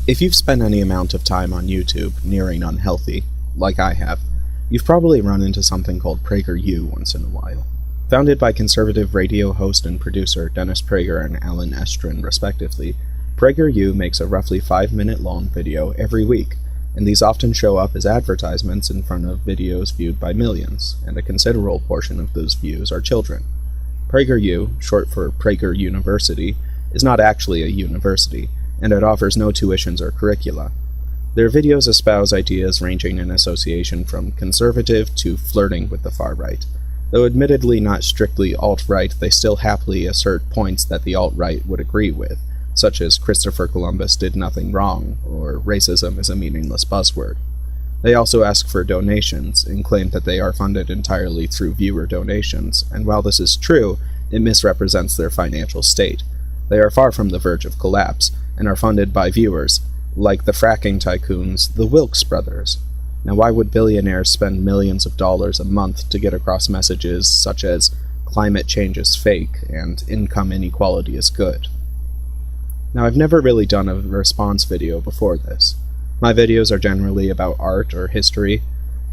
If you've spent any amount of time on YouTube nearing unhealthy, like I have, you've probably run into something called PragerU once in a while. Founded by conservative radio host and producer Dennis Prager and Alan Estrin respectively, PragerU makes a roughly 5-minute long video every week, and these often show up as advertisements in front of videos viewed by millions, and a considerable portion of those views are children. PragerU, short for Prager University, is not actually a university, and it offers no tuitions or curricula. Their videos espouse ideas ranging in association from conservative to flirting with the far right. Though admittedly not strictly alt-right, they still happily assert points that the alt-right would agree with, such as Christopher Columbus did nothing wrong, or racism is a meaningless buzzword. They also ask for donations, and claim that they are funded entirely through viewer donations, and while this is true, it misrepresents their financial state. They are far from the verge of collapse, and are funded by viewers, like the fracking tycoons, the Wilks brothers. Now why would billionaires spend millions of dollars a month to get across messages such as climate change is fake and income inequality is good? Now I've never really done a response video before this. My videos are generally about art or history,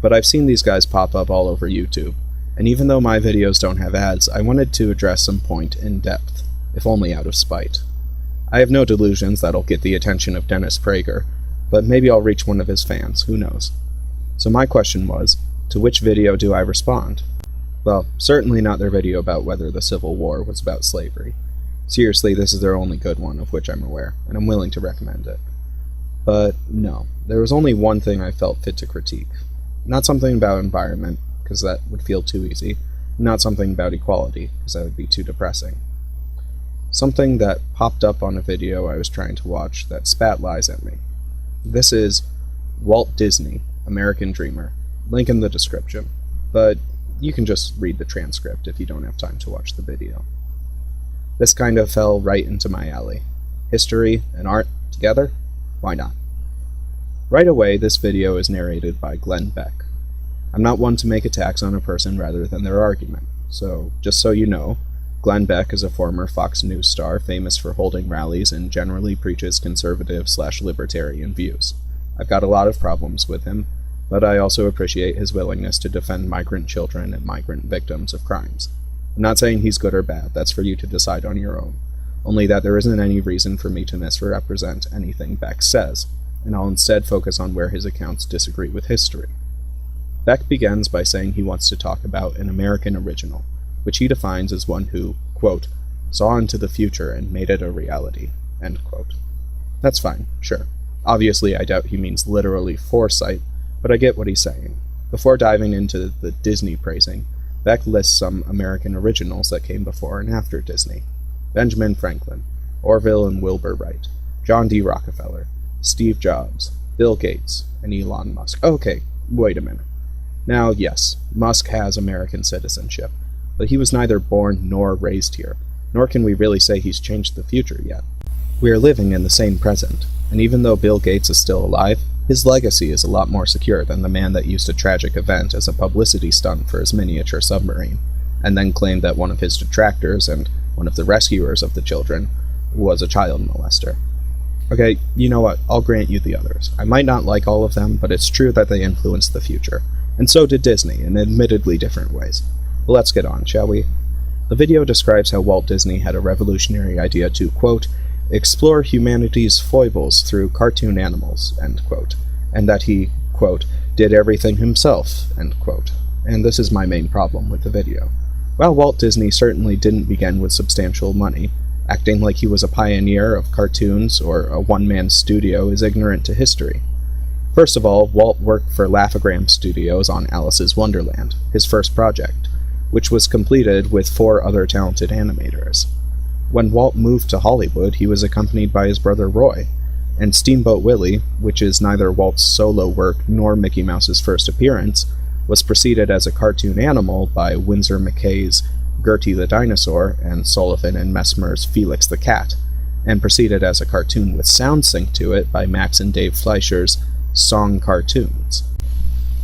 but I've seen these guys pop up all over YouTube, and even though my videos don't have ads, I wanted to address some point in depth, if only out of spite. I have no delusions that'll get the attention of Dennis Prager, but maybe I'll reach one of his fans, who knows. So my question was, to which video do I respond? Well, certainly not their video about whether the Civil War was about slavery. Seriously, this is their only good one of which I'm aware, and I'm willing to recommend it. But no, there was only one thing I felt fit to critique. Not something about environment, because that would feel too easy. Not something about equality, because that would be too depressing. Something that popped up on a video I was trying to watch that spat lies at me. This is Walt Disney, American Dreamer. Link in the description, but you can just read the transcript if you don't have time to watch the video. This kind of fell right into my alley. History and art together? Why not? Right away, this video is narrated by Glenn Beck. I'm not one to make attacks on a person rather than their argument, so just so you know, Glenn Beck is a former Fox News star famous for holding rallies and generally preaches conservative/libertarian views. I've got a lot of problems with him, but I also appreciate his willingness to defend migrant children and migrant victims of crimes. I'm not saying he's good or bad, that's for you to decide on your own, only that there isn't any reason for me to misrepresent anything Beck says, and I'll instead focus on where his accounts disagree with history. Beck begins by saying he wants to talk about an American original, which he defines as one who, quote, saw into the future and made it a reality, end quote. That's fine, sure. Obviously, I doubt he means literally foresight, but I get what he's saying. Before diving into the Disney praising, Beck lists some American originals that came before and after Disney. Benjamin Franklin, Orville and Wilbur Wright, John D. Rockefeller, Steve Jobs, Bill Gates, and Elon Musk. Okay, wait a minute. Now, yes, Musk has American citizenship, but he was neither born nor raised here, nor can we really say he's changed the future yet. We are living in the same present, and even though Bill Gates is still alive, his legacy is a lot more secure than the man that used a tragic event as a publicity stunt for his miniature submarine, and then claimed that one of his detractors and one of the rescuers of the children was a child molester. Okay, you know what, I'll grant you the others. I might not like all of them, but it's true that they influenced the future, and so did Disney, in admittedly different ways. But let's get on, shall we? The video describes how Walt Disney had a revolutionary idea to, quote, explore humanity's foibles through cartoon animals, end quote, and that he, quote, did everything himself, end quote. And this is my main problem with the video. While Walt Disney certainly didn't begin with substantial money, acting like he was a pioneer of cartoons or a one-man studio is ignorant to history. First of all, Walt worked for Laugh-O-Gram Studios on Alice's Wonderland, his first project, which was completed with 4 other talented animators. When Walt moved to Hollywood, he was accompanied by his brother Roy, and Steamboat Willie, which is neither Walt's solo work nor Mickey Mouse's first appearance, was preceded as a cartoon animal by Winsor McKay's Gertie the Dinosaur and Sullivan and Messmer's Felix the Cat, and preceded as a cartoon with sound sync to it by Max and Dave Fleischer's Song Cartoons.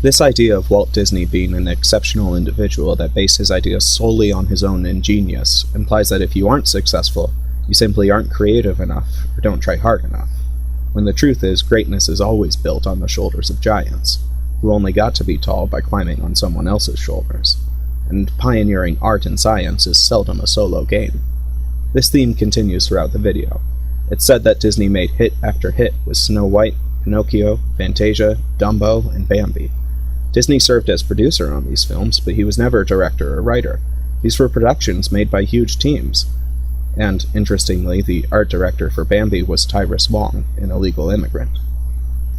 This idea of Walt Disney being an exceptional individual that based his ideas solely on his own ingenious implies that if you aren't successful, you simply aren't creative enough or don't try hard enough. when the truth is greatness is always built on the shoulders of giants, who only got to be tall by climbing on someone else's shoulders, and pioneering art and science is seldom a solo game. This theme continues throughout the video. It's said that Disney made hit after hit with Snow White, Pinocchio, Fantasia, Dumbo, and Bambi. Disney served as producer on these films, but he was never a director or writer. These were productions made by huge teams. And, interestingly, the art director for Bambi was Tyrus Wong, an illegal immigrant.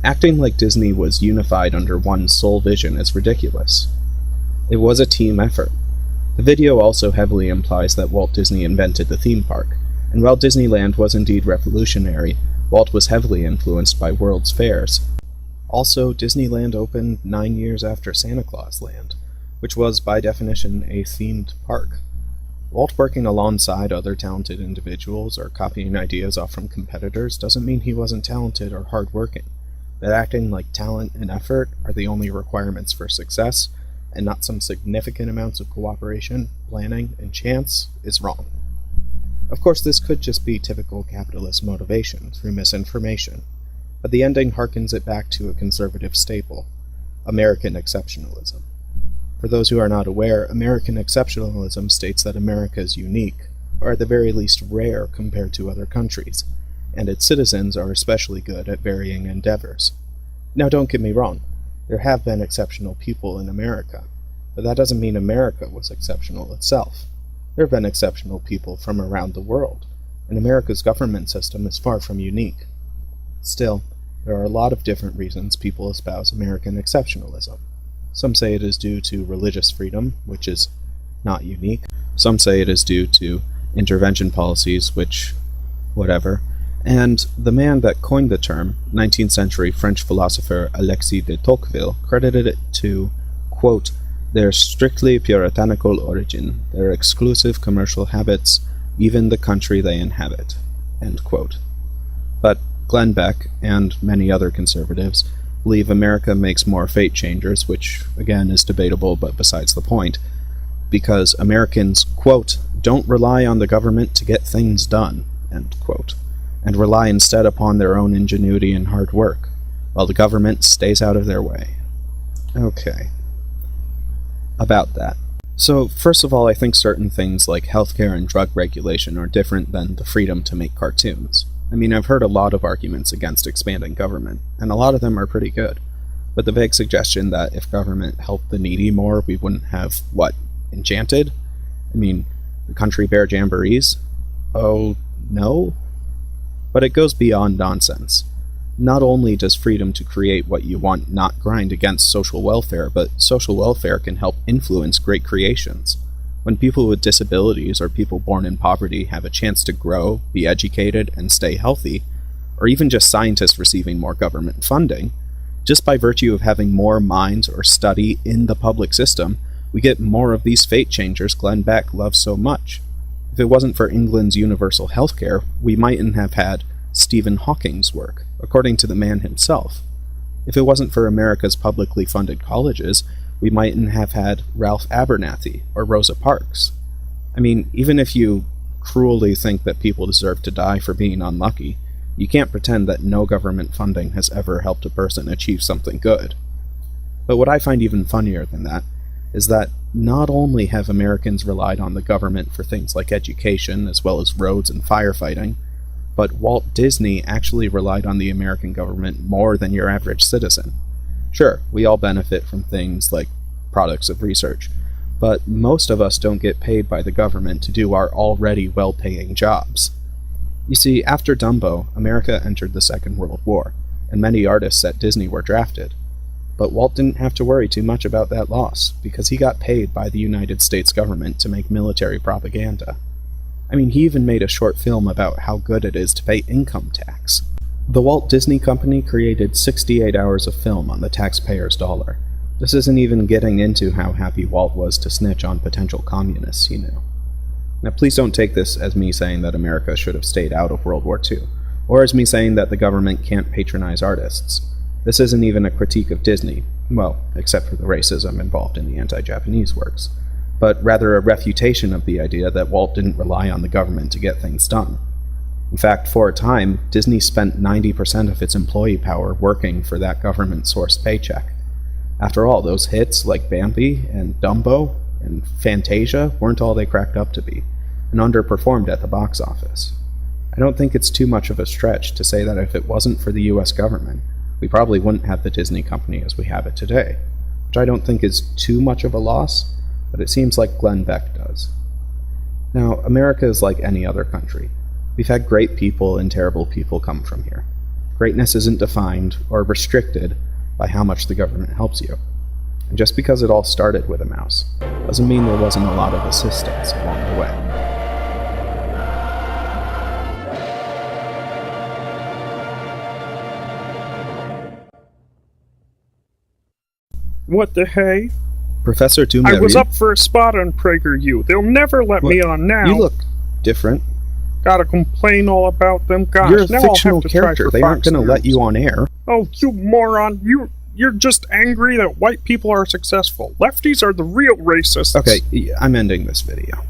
Acting like Disney was unified under one sole vision is ridiculous. It was a team effort. The video also heavily implies that Walt Disney invented the theme park, and while Disneyland was indeed revolutionary, Walt was heavily influenced by World's Fairs. Also, Disneyland opened 9 years after Santa Claus Land, which was, by definition, a themed park. Walt working alongside other talented individuals or copying ideas off from competitors doesn't mean he wasn't talented or hardworking. That acting like talent and effort are the only requirements for success, and not some significant amounts of cooperation, planning, and chance, is wrong. Of course, this could just be typical capitalist motivation through misinformation, but the ending harkens it back to a conservative staple: American exceptionalism. For those who are not aware, American exceptionalism states that America is unique, or at the very least rare compared to other countries, and its citizens are especially good at varying endeavors. Now don't get me wrong, there have been exceptional people in America, but that doesn't mean America was exceptional itself. There have been exceptional people from around the world, and America's government system is far from unique. Still, there are a lot of different reasons people espouse American exceptionalism. Some say it is due to religious freedom, which is not unique. Some say it is due to intervention policies, which, whatever. And the man that coined the term, 19th century French philosopher Alexis de Tocqueville, credited it to, quote, their strictly puritanical origin, their exclusive commercial habits, even the country they inhabit, end quote. But Glenn Beck, and many other conservatives, believe America makes more fate changers, which, again, is debatable but besides the point, because Americans, quote, don't rely on the government to get things done, end quote, and rely instead upon their own ingenuity and hard work, while the government stays out of their way. Okay. About that. So, first of all, I think certain things like healthcare and drug regulation are different than the freedom to make cartoons. I mean, I've heard a lot of arguments against expanding government, and a lot of them are pretty good. But the vague suggestion that if government helped the needy more, we wouldn't have, what, Enchanted? I mean, the Country Bear Jamborees? Oh, no? But it goes beyond nonsense. Not only does freedom to create what you want not grind against social welfare, but social welfare can help influence great creations. When people with disabilities or people born in poverty have a chance to grow, be educated, and stay healthy, or even just scientists receiving more government funding, just by virtue of having more minds or study in the public system, we get more of these fate changers Glenn Beck loves so much. If it wasn't for England's universal healthcare, we mightn't have had Stephen Hawking's work, according to the man himself. If it wasn't for America's publicly funded colleges, we mightn't have had Ralph Abernathy or Rosa Parks. I mean, even if you cruelly think that people deserve to die for being unlucky, you can't pretend that no government funding has ever helped a person achieve something good. But what I find even funnier than that is that not only have Americans relied on the government for things like education as well as roads and firefighting, but Walt Disney actually relied on the American government more than your average citizen. Sure, we all benefit from things like products of research, but most of us don't get paid by the government to do our already well-paying jobs. You see, after Dumbo, America entered the Second World War, and many artists at Disney were drafted. But Walt didn't have to worry too much about that loss, because he got paid by the United States government to make military propaganda. I mean, he even made a short film about how good it is to pay income tax. The Walt Disney Company created 68 hours of film on the taxpayer's dollar. This isn't even getting into how happy Walt was to snitch on potential communists he knew. Now please don't take this as me saying that America should have stayed out of World War II, or as me saying that the government can't patronize artists. This isn't even a critique of Disney, well, except for the racism involved in the anti-Japanese works, but rather a refutation of the idea that Walt didn't rely on the government to get things done. In fact, for a time, Disney spent 90% of its employee power working for that government-sourced paycheck. After all, those hits like Bambi and Dumbo and Fantasia weren't all they cracked up to be, and underperformed at the box office. I don't think it's too much of a stretch to say that if it wasn't for the US government, we probably wouldn't have the Disney company as we have it today, which I don't think is too much of a loss, but it seems like Glenn Beck does. Now, America is like any other country. We've had great people and terrible people come from here. Greatness isn't defined or restricted by how much the government helps you. And just because it all started with a mouse, doesn't mean there wasn't a lot of assistance along the way. What the hey? Professor Toomey, I was up for a spot on PragerU. They'll never let me on now. You look different. Gotta complain all about them. Gosh, You're a now fictional I'll have to character. Try for They aren't Fox going to let News. you on air. Oh, you moron! You're just angry that white people are successful. Lefties are the real racists. Okay, I'm ending this video.